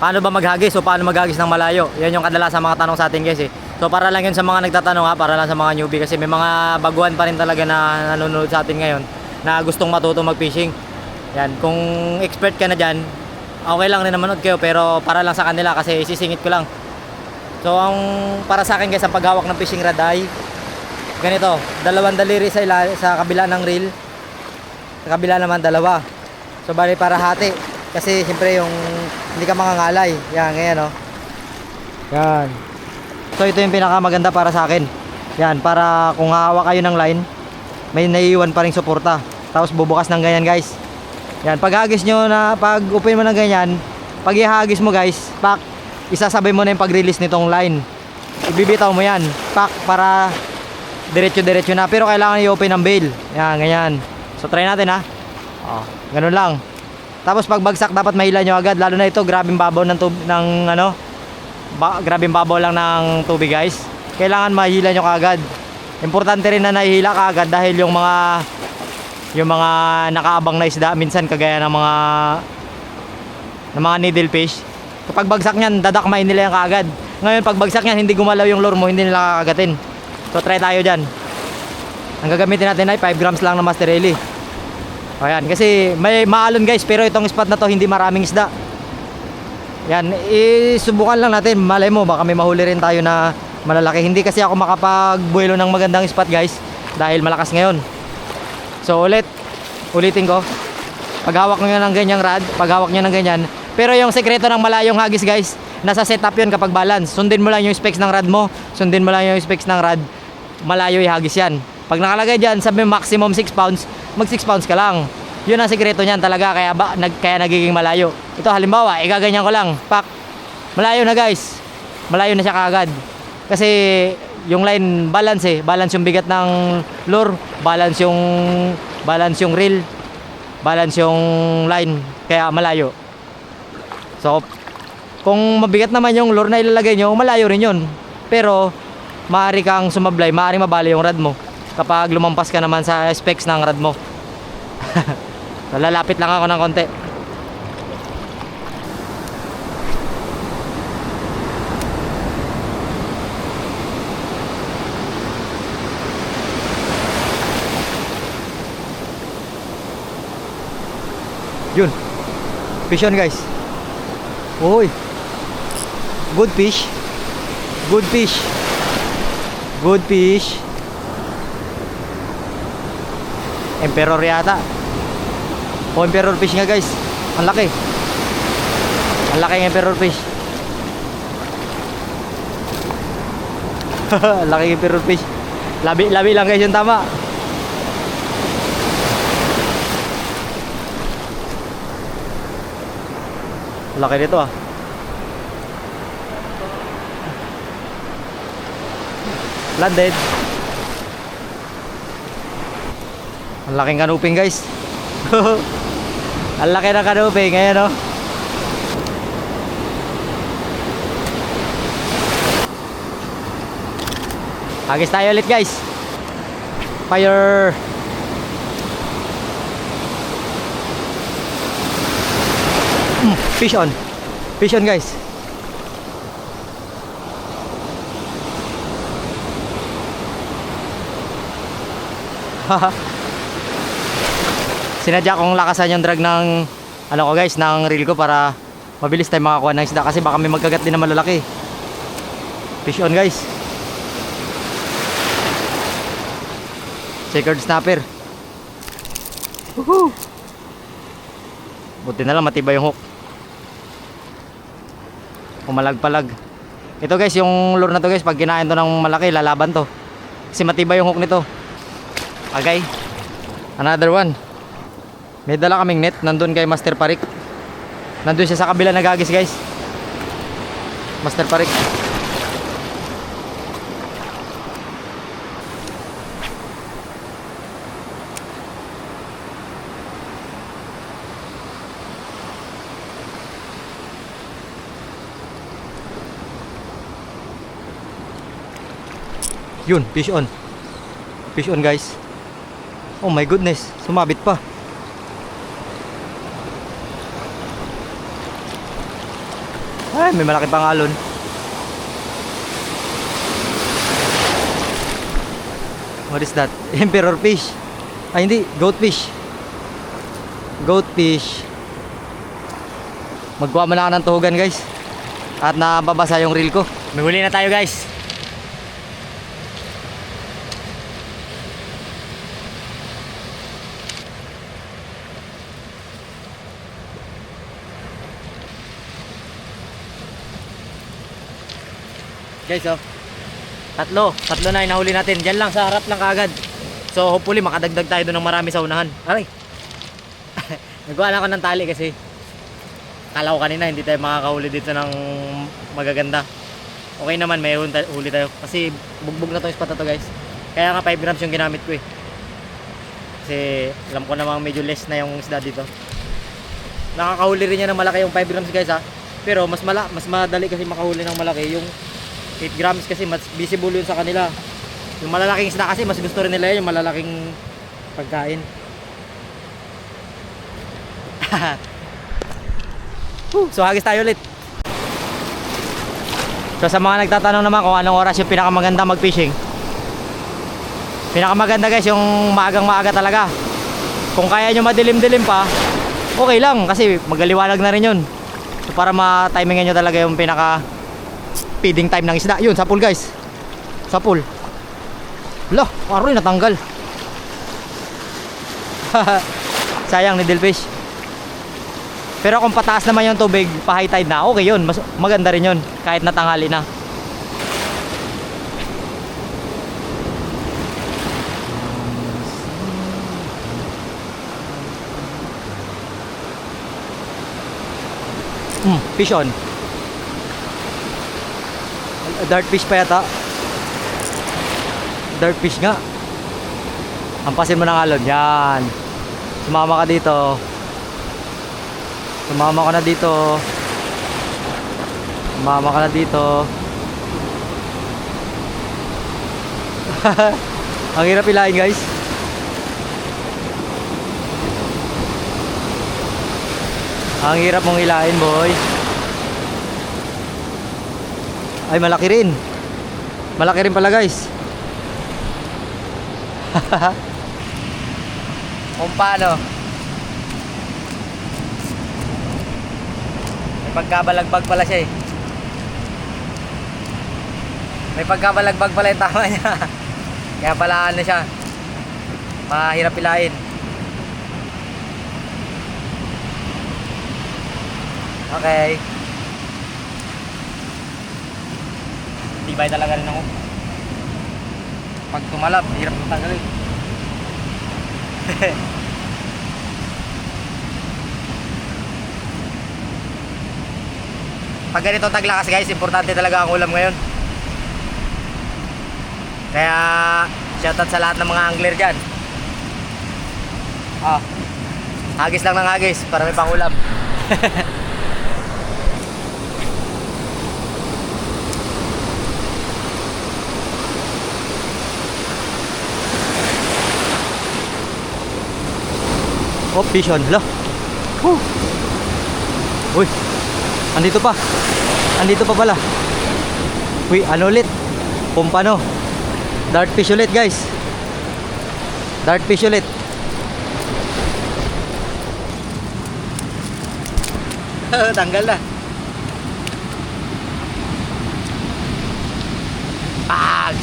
paano ba maghagis o paano maghagis ng malayo. Yan yung kadalasan mga tanong sa atin guys eh. So para lang yun sa mga nagtatanong ha, para lang sa mga newbie kasi may mga baguhan pa rin talaga na nanonood sa atin ngayon na gustong matuto mag-fishing. Yan, kung expert ka na dyan, okay lang rin naman kayo, pero para lang sa kanila kasi isisingit ko lang. So ang para sa akin guys, ang paghawak ng fishing rod ay ganito, dalawang daliri sa kabila ng reel, sa kabila naman dalawa. So bali para hati, kasi siyempre yung hindi ka mangangalay. Yan, ganyan oh. Yan. So ito yung pinakamaganda para sa akin. Yan, para kung hawak kayo ng line, may naiiwan pa ring suporta. Tapos bubukas ng ganyan guys. Yan, pag hagis nyo na, pag upin mo ng ganyan, pag ihagis mo guys, pak, isasabay mo na yung pag-release nitong line. Ibibitaw mo yan, pak, para diretso-diretso na. Pero kailangan i-open ng bail. Yan, ganyan. So try natin ha. Oh, ganun lang. Tapos pag bagsak dapat mahila nyo agad. Lalo na ito, grabing babaw ng grabing babaw lang ng tubig guys. Kailangan mahila nyo kaagad. Importante rin na nahihila kaagad dahil yung mga nakaabang na isda minsan kagaya ng mga needlefish, kapag bagsak niyan dadakmain nila yan kaagad. Ngayon pag bagsak niyan hindi gumalaw yung lure mo, hindi nila kakagatin. So try tayo dyan. Ang gagamitin natin ay 5 grams lang na Master Ellie. Ayan, kasi may maalon guys, pero itong spot na to hindi maraming isda. Yan, isubukan lang natin. Malay mo baka may mahuli rin tayo na malalaki. Hindi kasi ako makapagbuelo ng magandang spot guys dahil malakas ngayon. So ulitin ko, paghawak nyo ng ganyang rod, paghawak nyo ng ganyan. Pero yung sekreto ng malayong hagis guys, nasa setup yun kapag balance. Sundin mo lang yung specs ng rod mo, sundin mo lang yung specs ng rod, malayo ihagis yan. Pag nakalagay dyan, sabi maximum 6 pounds, mag 6 pounds ka lang. Yun ang sekreto nyan talaga, kaya nagiging malayo. Ito halimbawa, igaganyan ko lang, pak, malayo na guys, malayo na siya kaagad. Kasi yung line balance balance yung bigat ng lure, balance yung reel, balance yung line, kaya malayo. So kung mabigat naman yung lure na ilalagay nyo, malayo rin yun. Pero maaari kang sumablay, maaari mabali yung rod mo kapag lumampas ka naman sa specs ng rod mo. Lalapit lang ako ng konti. Yun, fish on guys. Uy, good fish, good fish, good fish. Emperor yata. O emperor fish nga guys. Ang laki. Ang laki ng emperor fish. Ang laki ng emperor fish. Labi lang guys yung tama. Laki nito ah. Landed. Ang laking kanuping guys. Ang laki ng kanuping. Ayan oh. Hagis tayo ulit guys. Fire. Fish on. Fish on guys. Sinadya kong lakasan yung drag ng ano ko guys, ng reel ko para mabilis tayo makakuha ng isda kasi baka may magkagat din na malalaki. Fish on guys. Checkered snapper. Woohoo! Buti na lang matibay yung hook. Umalag-palag. Ito guys, yung lure na to guys, pag kinain to ng malaki, lalaban to. Kasi matibay yung hook nito. Okay. Another one. May dala kaming net, nandun kay Master Parik. Nandun siya sa kabila nagagis guys. Master Parik. Yun, fish on. Fish on guys. Oh my goodness, sumabit pa. Ay, may malaki pang alon. What is that? Emperor fish. Ay hindi, goat fish. Goat fish. Magkuha mo na ako ng tuhugan guys. At nababasa yung reel ko. May huli na tayo guys. Guys oh, tatlo na yung nahuli natin. Diyan lang sa harap lang kaagad. So hopefully makadagdag tayo doon ng marami sa unahan. Aray. Nagkuha na ako ng tali kasi kala ko kanina hindi tayo makakahuli dito ng magaganda. Okay naman, may huli tayo. Kasi bugbog na tong spot na to guys. Kaya nga 5 grams yung ginamit ko eh. Kasi alam ko namang medyo less na yung isda dito. Nakakahuli rin niya ng malaki yung 5 grams guys ha. Pero mas madali kasi makahuli ng malaki yung 8 grams kasi mas visible yun sa kanila. Yung malalaking isda kasi mas gusto rin nila yung malalaking pagkain. So hagis tayo ulit. So sa mga nagtatanong naman kung anong oras yung pinakamaganda mag-fishing. Pinakamaganda guys yung maagang-maaga talaga. Kung kaya nyo madilim-dilim pa, okay lang kasi magaliwanag na rin yun. So para ma-timingan nyo talaga yung pinaka feeding time ng isda. Yun, sa pool guys. Sa pool. Hala, aroy natanggal. Sayang ni Delfish. Pero kung pataas naman yung tubig, pa high tide na, okay yun. Mas maganda rin yun. Kahit natanghali na. Fish on. Dart fish pa yata. Dart fish nga. Hampasin mo ng alon. Yan. Sumama ka dito. Sumama ka na dito. Sumama ka na dito. Ang hirap ilahin guys. Ang hirap mong ilahin boy. Ay malaki rin. Malaki rin pala guys. Kung paano. May pagkabalagbag pala siya eh. May pagkabalagbag pala yung tama niya. Kaya pala ano siya, mahirap pilain. Okay. Tibay talaga rin ako. Pag tumalab, hirap tanggalin. Pag ganito taglakas guys, importante talaga ang ulam ngayon. Kaya shoutout sa lahat ng mga angler dyan. Hagis lang ng hagis para may pang ulam. Oh, fish on. Hala. Uy. Andito pa. Andito pa pala. Uy, ano ulit? Pompano. Dart fish ulit, guys. Dart fish ulit. Tanggal na. Pag.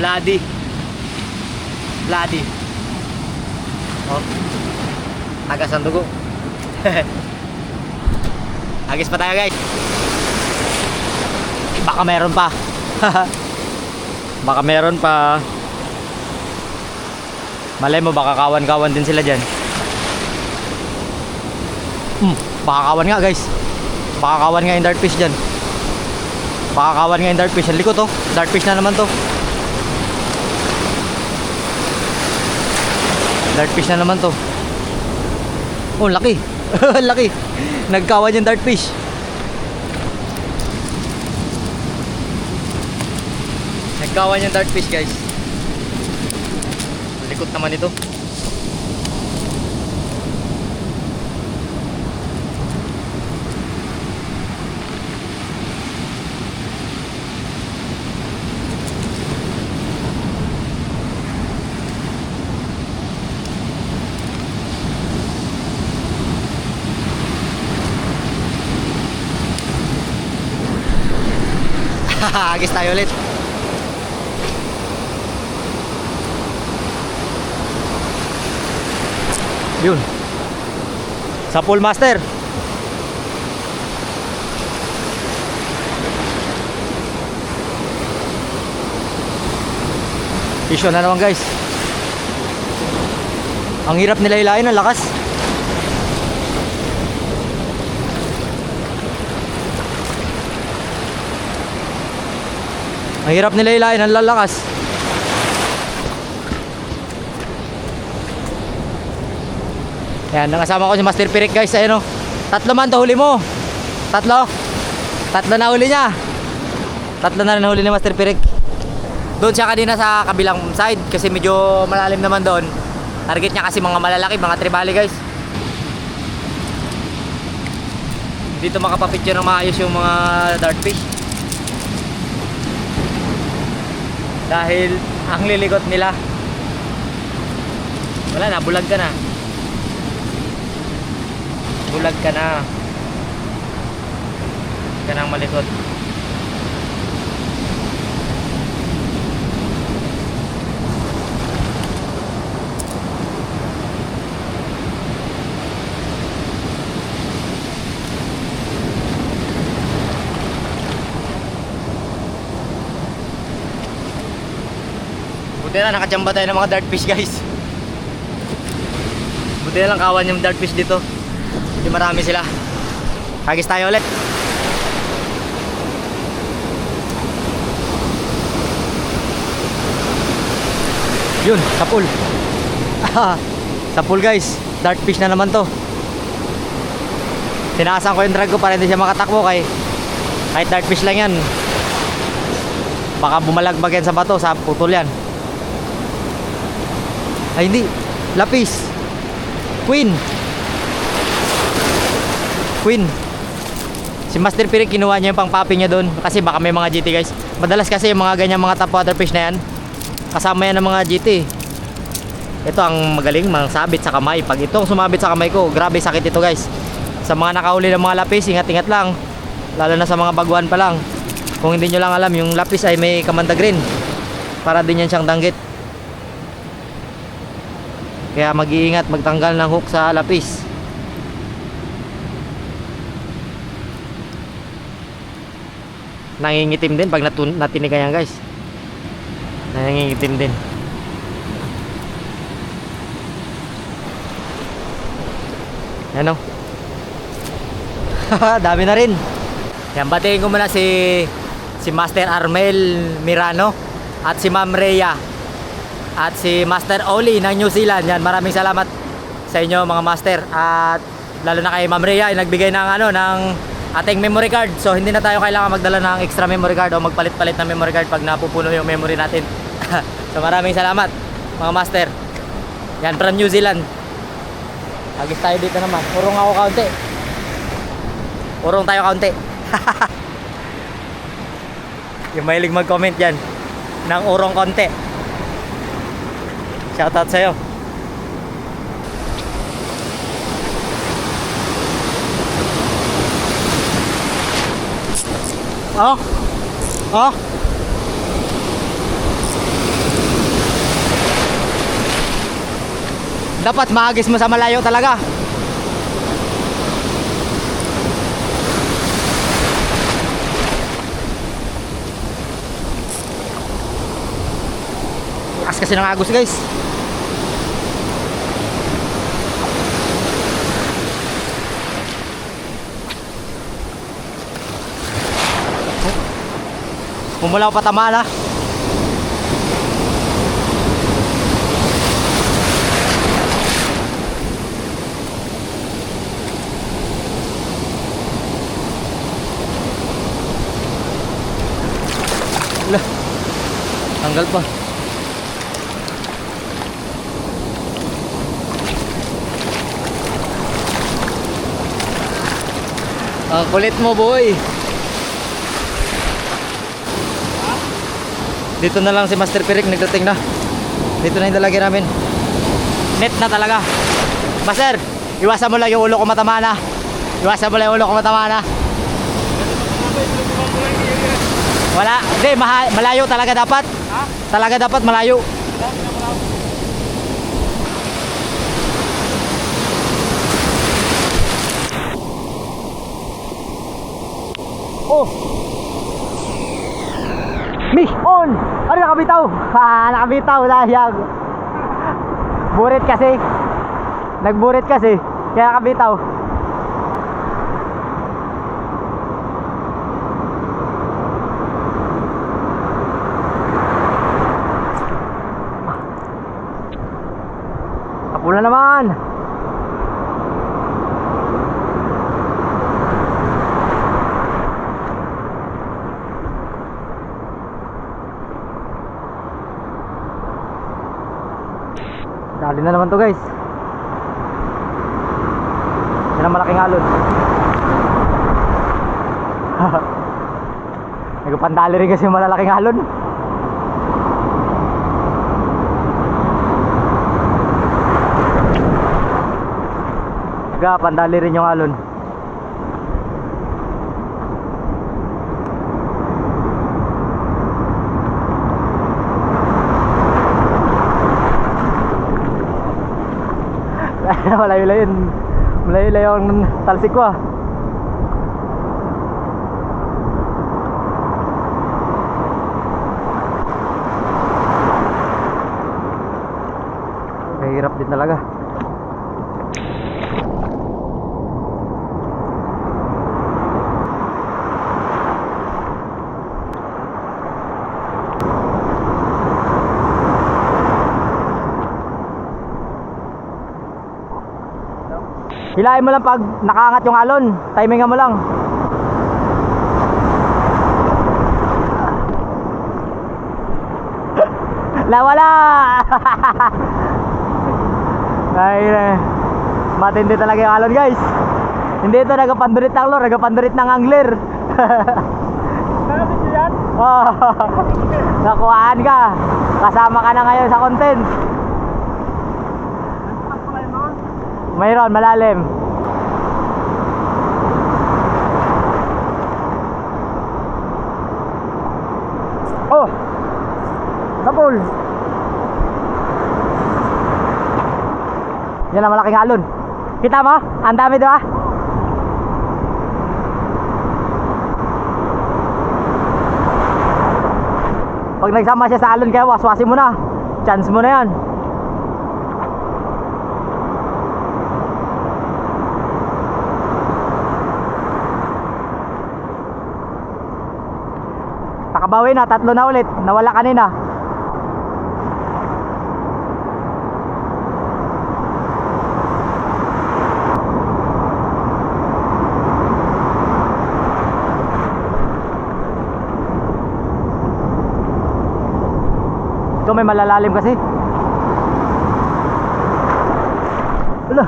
Bloody. Bloody. Oh. Tagas ang dugo. Agis pa tayo guys. Baka meron pa. Baka meron pa. Malay mo baka kawan-kawan din sila dyan. Baka kawan nga guys. Baka kawan nga yung dart fish dyan. Baka kawan nga yung dart fish. Ang likot oh. Dart fish na naman to. Dart fish na naman to. Oh, laki. Laki. Nagkawan yung dart fish. Nagkawan yung dart fish, guys. Likot naman ito. Agis tayo ulit. Yun. Sa pool master. Issue na naman guys. Ang hirap nila ilayin, ang lakas. Ang hirap nila ilayin, ang lalakas. Yan, nakasama ko si Master Pirik guys. Ayun o. 3 man to huli mo. 3. 3 na huli niya. 3 na rin huli ni Master Pirik. Doon siya kanina sa kabilang side kasi medyo malalim naman doon. Target niya kasi mga malalaki, mga tribali guys. Dito makapapicture ng maayos yung mga dartfish. Dahil ang lilikot nila. Wala na, bulag ka na. Bulag ka na. Ka nang malikot. Buti na nakachamba tayo ng mga dartfish guys. Buti na lang kawan yung dartfish dito. Hindi marami sila. Hagis tayo ulit. Yun, sa pool. Sa pool guys. Dartfish na naman to. Tinasan ko yung drag ko para hindi siya makatakbo kahit dartfish lang yan. Baka bumalagbag yan sa bato, sa putol yan. Ay hindi, lapis. Queen. Si Master Pirik kinuha niya yung pang-poppy niya doon kasi baka may mga GT guys. Madalas kasi yung mga ganyan mga top water fish na yan kasama yan ng mga GT. Ito ang magaling, mga sabit sa kamay. Pag itong sumabit sa kamay ko, grabe sakit ito guys. Sa mga nakahuli ng mga lapis, ingat-ingat lang. Lalo na sa mga baguhan pa lang. Kung hindi nyo lang alam, yung lapis ay may kamanda green. Para din yan siyang danggit. Kaya mag-iingat, magtanggal ng hook sa lapis. Nangingitim din pag natinigan yan guys. Nangingitim din. Yan o. Dami na rin. Yan, batiin ko muna si Master Armel Mirano at si Ma'am Rhea at si Master Oli ng New Zealand. Yan, maraming salamat sa inyo mga master. At lalo na kay Ma'am Rhea ay nagbigay ng ng ating memory card. So hindi na tayo kailangan magdala ng extra memory card o magpalit-palit ng memory card pag napupuno yung memory natin. So maraming salamat mga master. Yan, from New Zealand. Agis tayo dito naman. Urong ako kaunti. Urong tayo kaunti. Yung mahilig mag-comment dyan ng urong konti. Shoutout sa'yo. Oh. Oh. Dapat mahagis mo sa malayo talaga. Lakas kasi ng agos guys. Pumulaw pa tama na. Lah, tanggal pa. Ang kulit mo boy. Dito na lang si Master Pirik, nagdating na. Dito na yung dalagi namin. Net na talaga. Master, iwasan mo lang yung ulo ko matama na. Iwasan mo lang yung ulo ko matama na. Wala, hindi, malayo talaga dapat. Ha? Talaga dapat malayo. Oh! Mission! Ano nakabitaw? Ha, nakabitaw, sayang. Burit kasi. Nagburit kasi. Kaya nakabitaw. Kapula naman. Dali na naman to guys. Yan ang malaking alon. Nagpandali rin kasi yung malalaking alon. Pandali rin yung alon. Malayo-layo yun. Malayo-layo ang talsik ko ah. Mahirap din talaga. Hilahin mo lang pag nakaangat yung alon. Timingan mo lang. Nawala. Ay, matindi talaga yung alon guys. Hindi ito nagapandurit ng lure, nagapandurit ng angler. Nakapit nyo yan? Oh, nakuhaan ka. Kasama ka na ngayon sa content. Mayroon, malalim. Oh! Kapul! Yan ang malaking alon. Kita mo? Ang dami diba? Pag nagsama siya sa alon kaya waswasin mo na. Chance mo na yan. Nakabawi na, 3 na ulit. Nawala kanina. Ito may malalalim kasi. Wala.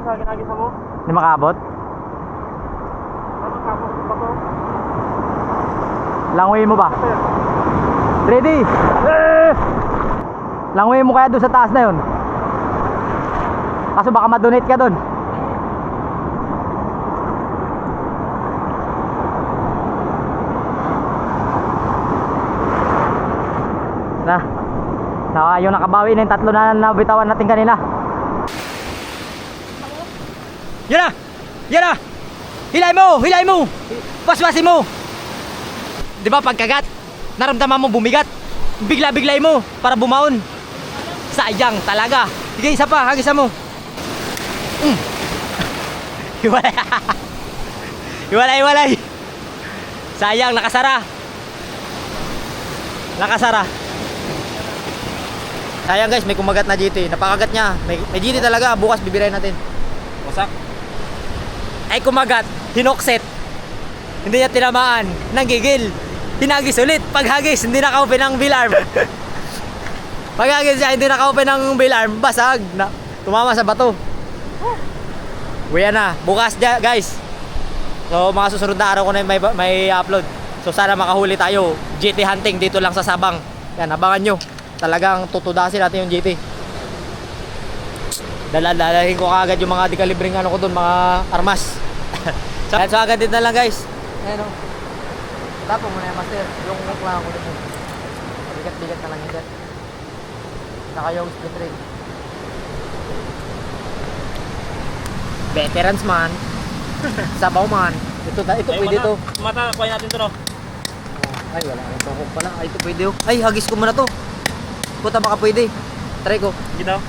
Sa ginagisa mo? Hindi makaabot? Ano tapos ba to? Langoyin mo ba? Ready? Langoyin mo kaya doon sa taas na yun. Kaso baka madonate ka doon. Yung nakabawi na yung 3 na nabitawan natin kanina. Yan na! Yan na! Hilay mo! Hilay mo! Paspasin mo! Di ba pagkagat, naramdaman mo bumigat, bigla-biglay mo para bumaon. Sayang talaga. Sige, isa pa, hagisa mo. Hiwalay. Hiwalay. Sayang, nakasara. Nakasara. Sayang guys, may kumagat na GT. Napakagat niya. May GT talaga. Bukas bibirayin natin. Wasak. Ay kumagat, hinokset. Hindi niya tinamaan, nanggigil. Hinagis ulit, paghagis, hindi naka-open ang bill arm. Paghagis siya, hindi naka-open ang bill arm, basag na, tumama sa bato. Uwi na, bukas guys. So mga susunod na araw ko na may upload. So sana makahuli tayo, GT hunting dito lang sa Sabang. Yan, abangan nyo. Talagang tutudasin natin yung GT. Dalahin ko kagad yung mga dekalibring ano ko dun, mga armas. So agad din na lang guys. Ayan o. Tapo mo na yung master. Yung hook lang ako dun. Bigat-bigat na lang yun dyan. Saka yung split ring. Veterans man. Sabaw man. Ito pwede to. Mata, kuhain natin to no. Ay, wala akong tuhok pala. Ay, ito pwede oh. Ay, hagis ko muna to. Puta baka pwede. Try ko. Gito.